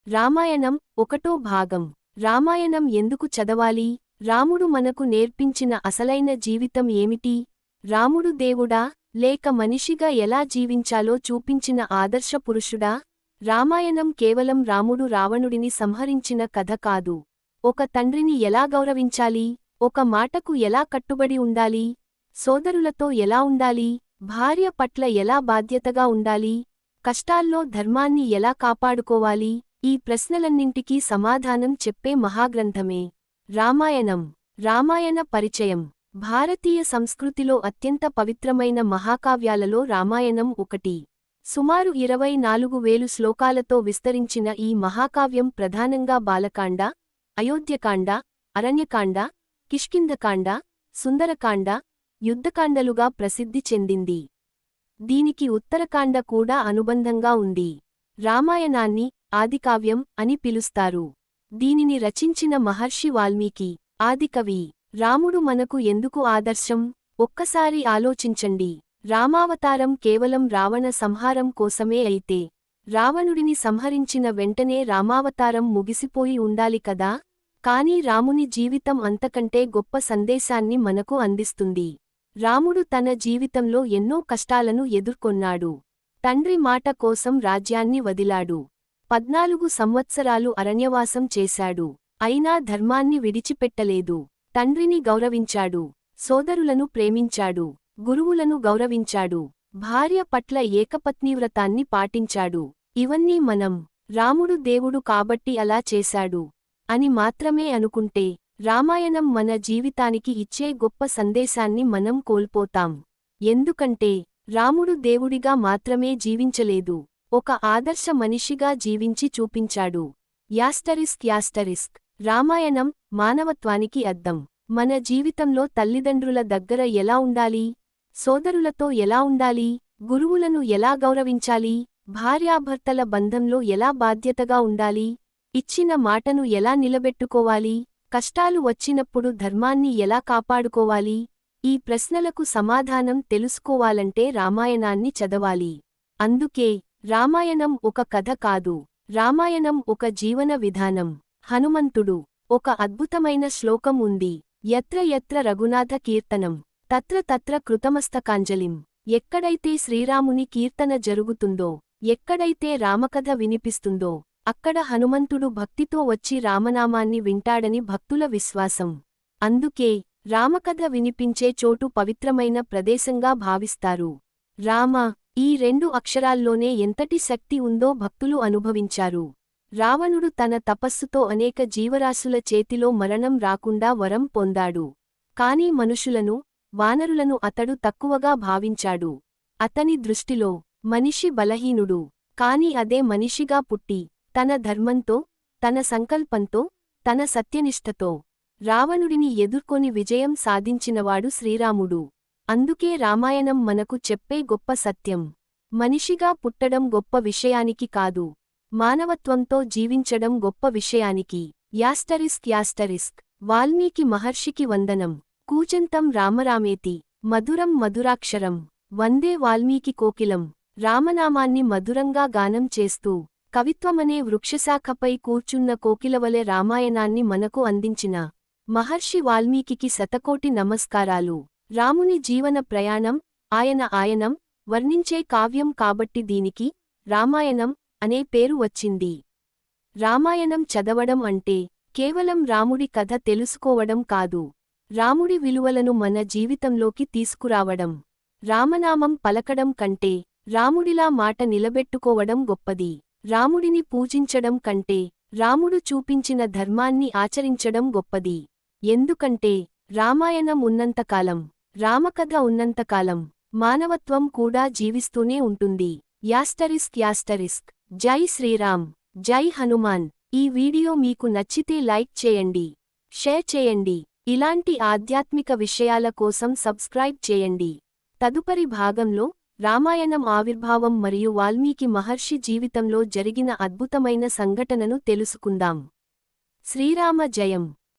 రామాయణం ఒకటో భాగం. రామాయణం ఎందుకు చదవాలి? రాముడు మనకు నేర్పించిన అసలైన జీవితం ఏమిటి? రాముడు దేవుడా, లేక మనిషిగా ఎలా జీవించాలో చూపించిన ఆదర్శ పురుషుడా? రామాయణం కేవలం రాముడు రావణుడిని సంహరించిన కథ కాదు. ఒక తండ్రిని ఎలా గౌరవించాలి, ఒక మాటకు ఎలా కట్టుబడి ఉండాలి, సోదరులతో ఎలా ఉండాలి, భార్య పట్ల ఎలా బాధ్యతగా ఉండాలి, కష్టాల్లో ధర్మాన్ని ఎలా కాపాడుకోవాలి, ఈ ప్రశ్నలన్నింటికీ సమాధానం చెప్పే మహాగ్రంథమే రామాయణం. రామాయణ పరిచయం. భారతీయ సంస్కృతిలో అత్యంత పవిత్రమైన మహాకావ్యాలలో రామాయణం ఒకటి. సుమారు 24,000 శ్లోకాలతో విస్తరించిన ఈ మహాకావ్యం ప్రధానంగా బాలకాండ, అయోధ్యకాండ, అరణ్యకాండ, కిష్కింధకాండ, సుందరకాండ, యుద్ధకాండలుగా ప్రసిద్ధి చెందింది. దీనికి ఉత్తరకాండ కూడా అనుబంధంగా ఉంది. రామాయణాన్ని ఆదికావ్యం అని పిలుస్తారు. దీనిని రచించిన మహర్షి వాల్మీకి ఆదికవి. రాముడు మనకు ఎందుకు ఆదర్శం? ఒక్కసారి ఆలోచించండి. రామావతారం కేవలం రావణ సంహారం కోసమే అయితే, రావణుడిని సంహరించిన వెంటనే రామావతారం ముగిసిపోయి ఉండాలి కదా. కానీ రాముని జీవితం అంతకంటే గొప్ప సందేశాన్ని మనకు అందిస్తుంది. రాముడు తన జీవితంలో ఎన్నో కష్టాలను ఎదుర్కొన్నాడు. తండ్రి మాట కోసం రాజ్యాన్ని వదిలాడు. 14 సంవత్సరాలు అరణ్యవాసం చేశాడు. అయినా ధర్మాన్ని విడిచిపెట్టలేదు. తండ్రిని గౌరవించాడు. సోదరులను ప్రేమించాడు. గురువులను గౌరవించాడు. భార్య పట్ల ఏకపత్నీవ్రతాన్ని పాటించాడు. ఇవన్నీ మనం రాముడు దేవుడు కాబట్టి అలా చేశాడు అని మాత్రమే అనుకుంటే, రామాయణం మన జీవితానికి ఇచ్చే గొప్ప సందేశాన్ని మనం కోల్పోతాం. ఎందుకంటే రాముడు దేవుడిగా మాత్రమే జీవించలేదు, ఒక ఆదర్శ మనిషిగా జీవించి చూపించాడు. యాస్టరిస్క్ రామాయణం మానవత్వానికి అద్దం. మన జీవితంలో తల్లిదండ్రుల దగ్గర ఎలా ఉండాలి, సోదరులతో ఎలా ఉండాలి, గురువులను ఎలా గౌరవించాలి, భార్యాభర్తల బంధంలో ఎలా బాధ్యతగా ఉండాలి, ఇచ్చిన మాటను ఎలా నిలబెట్టుకోవాలి, కష్టాలు వచ్చినప్పుడు ధర్మాన్ని ఎలా కాపాడుకోవాలి, ఈ ప్రశ్నలకు సమాధానం తెలుసుకోవాలంటే రామాయణాన్ని చదవాలి. అందుకే రామాయణం ఒక కథ కాదు, రామాయణం ఒక జీవన విధానం. హనుమంతుడు. ఒక అద్భుతమైన శ్లోకం ఉంది. యత్ర యత్ర రఘునాథ కీర్తనం తత్ర తత్ర కృతమస్తకాంజలిం. ఎక్కడైతే శ్రీరాముని కీర్తన జరుగుతుందో, ఎక్కడైతే రామకథ వినిపిస్తుందో, అక్కడ హనుమంతుడు భక్తితో వచ్చి రామనామాన్ని వింటాడని భక్తుల విశ్వాసం. అందుకే రామకథ వినిపించే చోటు పవిత్రమైన ప్రదేశంగా భావిస్తారు. రామ, ఈ 2 అక్షరాల్లోనే ఎంతటి శక్తి ఉందో భక్తులు అనుభవించారు. రావణుడు తన తపస్సుతో అనేక జీవరాశుల చేతిలో మరణం రాకుండా వరం పొందాడు. కాని మనుషులను, వానరులను అతడు తక్కువగా భావించాడు. అతని దృష్టిలో మనిషి బలహీనుడు. కాని అదే మనిషిగా పుట్టి, తన ధర్మంతో, తన సంకల్పంతో, తన సత్యనిష్టతో రావణుడిని ఎదుర్కొని విజయం సాధించినవాడు శ్రీరాముడు. అందుకే రామాయణం మనకు చెప్పే గొప్ప సత్యం, మనిషిగా పుట్టడం గొప్ప విషయానికి కాదు, మానవత్వంతో జీవించడం గొప్ప విషయానికి. యాస్టరిస్క్ వాల్మీకి మహర్షికి వందనం. కూజంతం రామరామేతి మధురం మధురాక్షరం వందే వాల్మీకి కోకిలం. రామనామాన్ని మధురంగా గానం చేస్తూ, కవిత్వమనే వృక్షశాఖపై కూర్చున్న కోకిలవలె రామాయణాన్ని మనకు అందించిన మహర్షి వాల్మీకికి శతకోటి నమస్కారాలు. రాముని జీవన ప్రయాణం, ఆయనం వర్ణించే కావ్యం కాబట్టి దీనికి రామాయణం అనే పేరు వచ్చింది. రామాయణం చదవడం అంటే కేవలం రాముడి కథ తెలుసుకోవడం కాదు, రాముడి విలువలను మన జీవితంలోకి తీసుకురావడం. రామనామం పలకడం కంటే రాముడిలా మాట నిలబెట్టుకోవడం గొప్పది. రాముడిని పూజించడం కంటే రాముడు చూపించిన ధర్మాన్ని ఆచరించడం గొప్పది. ఎందుకంటే రామాయణం ఉన్నంతకాలం, రామకథ ఉన్నంతకాలం మానవత్వం కూడా జీవిస్తూనే ఉంటుంది. యాస్టరిస్క్ జై శ్రీరామ్, జై హనుమాన్. ఈ వీడియో మీకు నచ్చితే లైక్ చేయండి, షేర్ చేయండి. ఇలాంటి ఆధ్యాత్మిక విషయాల కోసం సబ్స్క్రైబ్ చేయండి. తదుపరి భాగంలో రామాయణం ఆవిర్భావం మరియు వాల్మీకి మహర్షి జీవితంలో జరిగిన అద్భుతమైన సంఘటనను తెలుసుకుందాం. శ్రీరామ జయం.